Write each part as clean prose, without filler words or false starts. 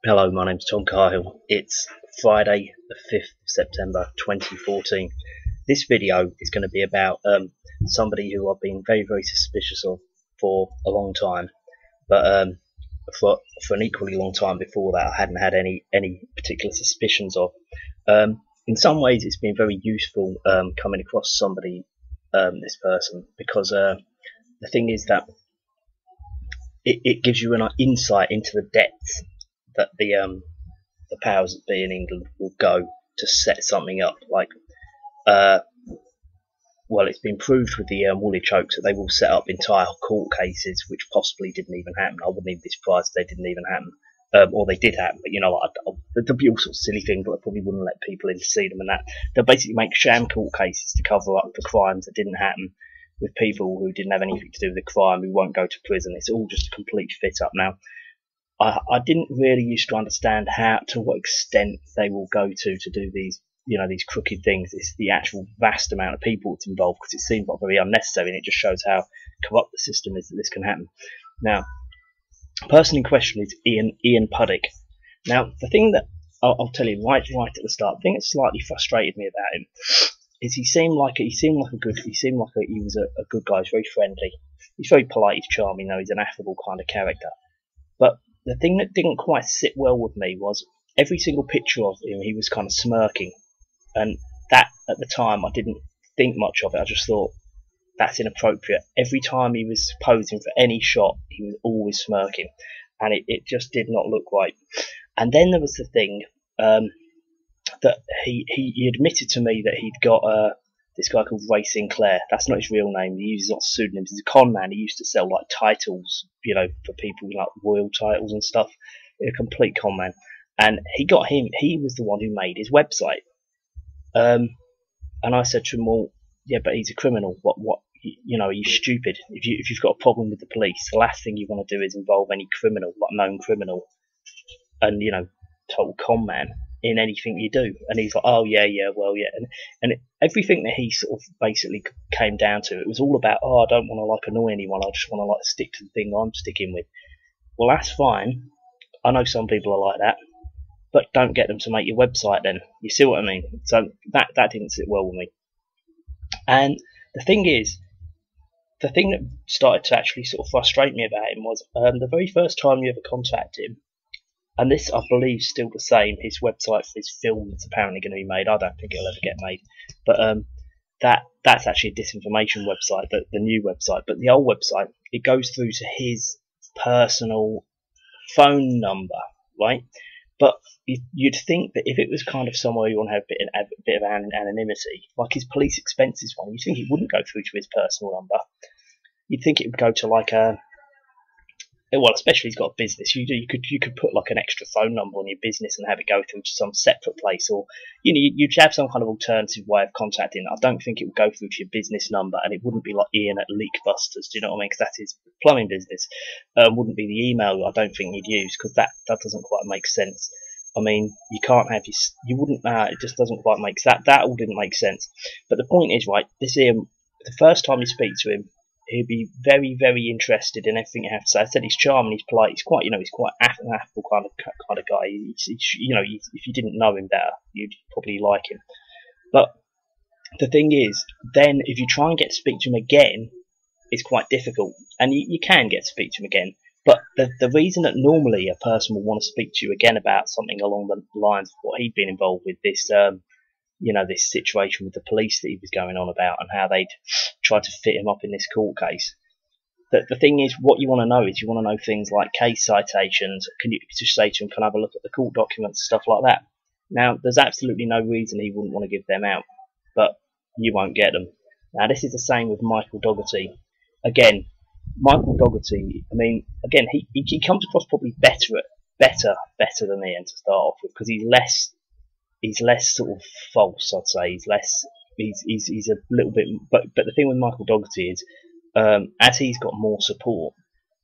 Hello, my name's Tom Cahill. It's Friday the 5th of September 2014. This video is going to be about somebody who I've been very, very suspicious of for a long time, but for an equally long time before that I hadn't had any particular suspicions of. In some ways it's been very useful coming across somebody, this person, because the thing is that it gives you an insight into the depths that the powers that be in England will go to set something up. Like, well, it's been proved with the Woolwich Hoax that they will set up entire court cases which possibly didn't even happen. I wouldn't even be surprised if they didn't even happen, or they did happen. But there'll be all sorts of silly things, but they probably wouldn't let people in to see them. And that they'll basically make sham court cases to cover up for crimes that didn't happen, with people who didn't have anything to do with the crime, who won't go to prison. It's all just a complete fit up now. I didn't really used to understand to what extent they will go to do these, these crooked things. It's the actual vast amount of people that's involved, because it seems like very unnecessary, and it just shows how corrupt the system is that this can happen. Now, the person in question is Ian Puddick. Now, the thing that I'll tell you right at the start, the thing that slightly frustrated me about him is he seemed like he was a good guy. He's very friendly. He's very polite. He's charming. He's an affable kind of character. But the thing that didn't quite sit well with me was every single picture of him, he was kind of smirking. And that, at the time, I didn't think much of it. I just thought, that's inappropriate. Every time he was posing for any shot, he was always smirking. And it just did not look right. And then there was the thing that he admitted to me that he'd got this guy called Ray Sinclair. That's not his real name. He uses lots of pseudonyms. He's a con man. He used to sell like titles, for people, like royal titles and stuff. A complete con man. And he got him. He was the one who made his website. And I said to him, well, yeah, but he's a criminal. What? Are you stupid? If you've got a problem with the police, the last thing you want to do is involve any criminal, like known criminal, and total con man in anything you do. And he's like, oh yeah, well yeah, and everything that he sort of basically came down to, it was all about, I don't want to annoy anyone, I just want to stick to the thing I'm sticking with. Well, that's fine. I know some people are like that, but don't get them to make your website then. You see what I mean? So that didn't sit well with me. And the thing that started to actually sort of frustrate me about him was the very first time you ever contacted him. And this, I believe, is still the same. His website for his film that's apparently going to be made. I don't think it'll ever get made. But that's actually a disinformation website, the new website. But the old website, it goes through to his personal phone number, right? But you'd think that if it was kind of somewhere you want to have a bit of anonymity, like his police expenses one, you'd think it wouldn't go through to his personal number. You'd think it would go to like well, especially he's got a business. You could put like an extra phone number on your business and have it go through to some separate place, or you'd have some kind of alternative way of contacting. I don't think it would go through to your business number, and it wouldn't be like Ian at Leakbusters. Do you know what I mean? Because that's his plumbing business. Wouldn't be the email. I don't think he'd use, because that doesn't quite make sense. I mean, you can't have you wouldn't. It just doesn't quite make that all didn't make sense. But the point is, right? This Ian, the first time you speak to him, he'd be very, very interested in everything you have to say. I said he's charming, he's polite, he's quite an affable kind of guy. If you didn't know him better, you'd probably like him. But the thing is, then if you try and get to speak to him again, it's quite difficult. And you can get to speak to him again. But the reason that normally a person will want to speak to you again about something along the lines of what he'd been involved with, this this situation with the police that he was going on about, and how they'd tried to fit him up in this court case. The thing is, what you want to know is, you want to know things like case citations. Can you just say to him, can I have a look at the court documents, stuff like that? Now, there's absolutely no reason he wouldn't want to give them out, but you won't get them. Now, this is the same with Michael Dougherty. Again, Michael Dougherty, I mean, again, he comes across probably better than Ian to start off with, because he's less sort of false, I'd say. He's a little bit, but the thing with Michael Dougherty is, as he's got more support,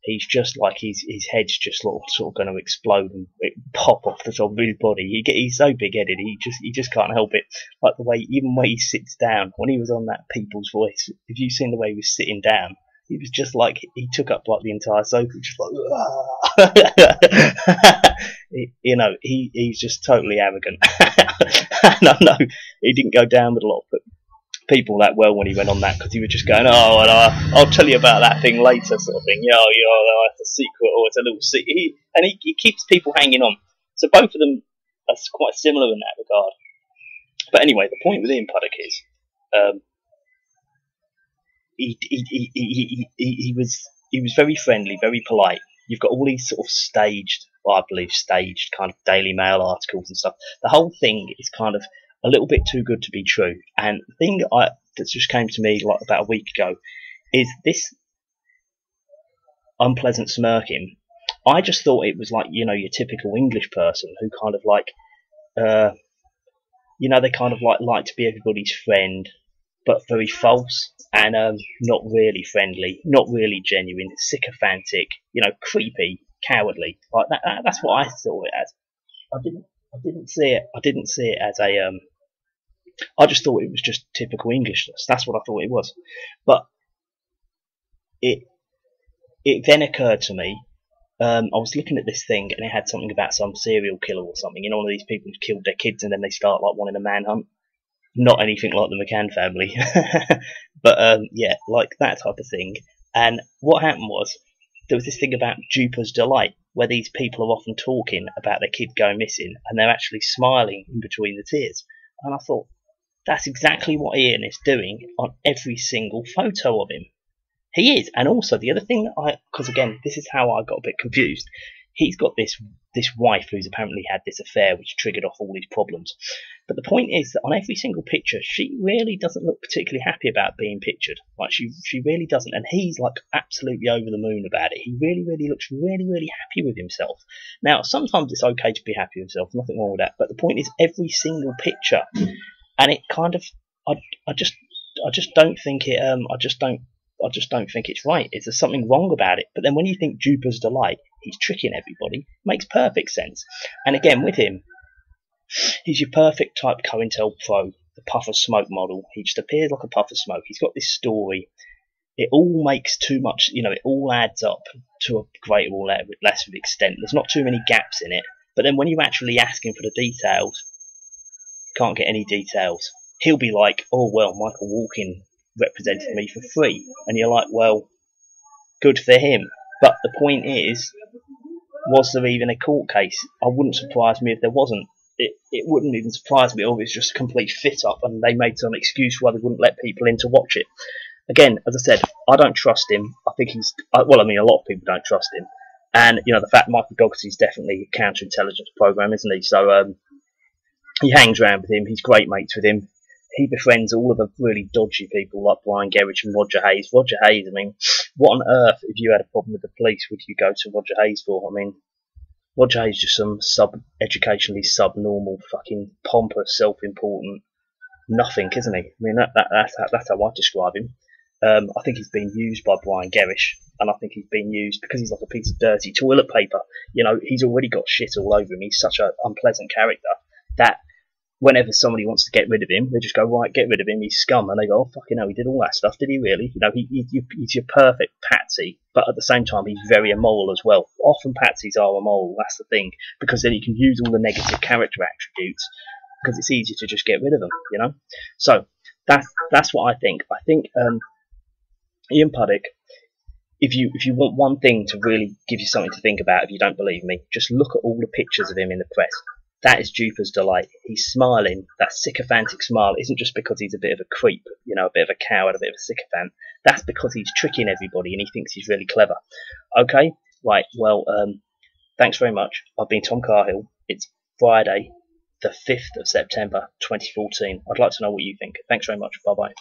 he's just like his head's just sort of going to explode and pop off the top of his body. He's so big-headed, he just can't help it. Like the way he sits down when he was on that People's Voice. If you've seen the way he was sitting down, he was just like, he took up like the entire sofa, just like he's just totally arrogant. And I know he didn't go down with a lot of people that well when he went on that, because he was just going, oh, and I'll tell you about that thing later, sort of thing. It's a secret, or it's a little secret. And he keeps people hanging on. So both of them are quite similar in that regard. But anyway, the point with Ian Puddick is, he was very friendly, very polite. You've got all these sort of staged kind of Daily Mail articles and stuff. The whole thing is kind of a little bit too good to be true. And the thing that just came to me like about a week ago is this unpleasant smirking. I just thought it was like, your typical English person who kind of like, they kind of like to be everybody's friend, but very false and not really friendly, not really genuine, sycophantic, creepy, cowardly. Like that. That's what I saw it as. I didn't see it as a. I just thought it was just typical Englishness. That's what I thought it was. But it then occurred to me. I was looking at this thing and it had something about some serial killer or something. One of these people who's killed their kids and then they start like wanting a manhunt. Not anything like the McCann family, but yeah, like that type of thing. And what happened was there was this thing about Duper's delight, where these people are often talking about their kid going missing and they're actually smiling in between the tears. And I thought, that's exactly what Ian is doing on every single photo of him. He is. And also the other thing because again, this is how I got a bit confused. He's got this wife who's apparently had this affair which triggered off all these problems. But the point is that on every single picture, she really doesn't look particularly happy about being pictured. Like she really doesn't. And he's like absolutely over the moon about it. He really, really looks really, really happy with himself. Now, sometimes it's okay to be happy with himself. Nothing wrong with that. But the point is every single picture, and it kind of, I just don't think it. I just don't think it's right. There's something wrong about it. But then when you think Duper's delight, he's tricking everybody. It makes perfect sense. And again, with him, he's your perfect type CoIntelPro, the puff of smoke model. He just appears like a puff of smoke. He's got this story. It all makes too much, it all adds up to a greater or less of extent. There's not too many gaps in it. But then when you actually ask him for the details, you can't get any details. He'll be like, oh, well, Michael Walken represented me for free. And you're like, well, good for him. But the point is, was there even a court case? I wouldn't surprise me if there wasn't. It wouldn't even surprise me if it's just a complete fit-up and they made some excuse why they wouldn't let people in to watch it. Again, as I said, I don't trust him. I think a lot of people don't trust him. And, the fact Michael Dougherty's definitely a counterintelligence program, isn't he? So, he hangs around with him. He's great mates with him. He befriends all of the really dodgy people like Brian Gerrich and Roger Hayes. Roger Hayes, I mean, what on earth, if you had a problem with the police, would you go to Roger Hayes for? I mean, Roger Hayes is just some educationally subnormal, fucking pompous, self-important nothing, isn't he? I mean, that's how I describe him. I think he's been used by Brian Gerrich, and I think he's been used because he's like a piece of dirty toilet paper. He's already got shit all over him. He's such an unpleasant character that whenever somebody wants to get rid of him, they just go, right, get rid of him, he's scum. And they go, oh, fucking hell, he did all that stuff, did he really? He's your perfect patsy, but at the same time, he's very immoral as well. Often patsies are immoral, that's the thing, because then you can use all the negative character attributes, because it's easier to just get rid of them, So, that's what I think. I think Ian Puddick, if you want one thing to really give you something to think about, if you don't believe me, just look at all the pictures of him in the press. That is Duper's delight. He's smiling. That sycophantic smile isn't just because he's a bit of a creep, a bit of a coward, a bit of a sycophant. That's because he's tricking everybody and he thinks he's really clever. Okay? Right, well, thanks very much. I've been Tom Carhill. It's Friday, the 5th of September, 2014. I'd like to know what you think. Thanks very much. Bye-bye.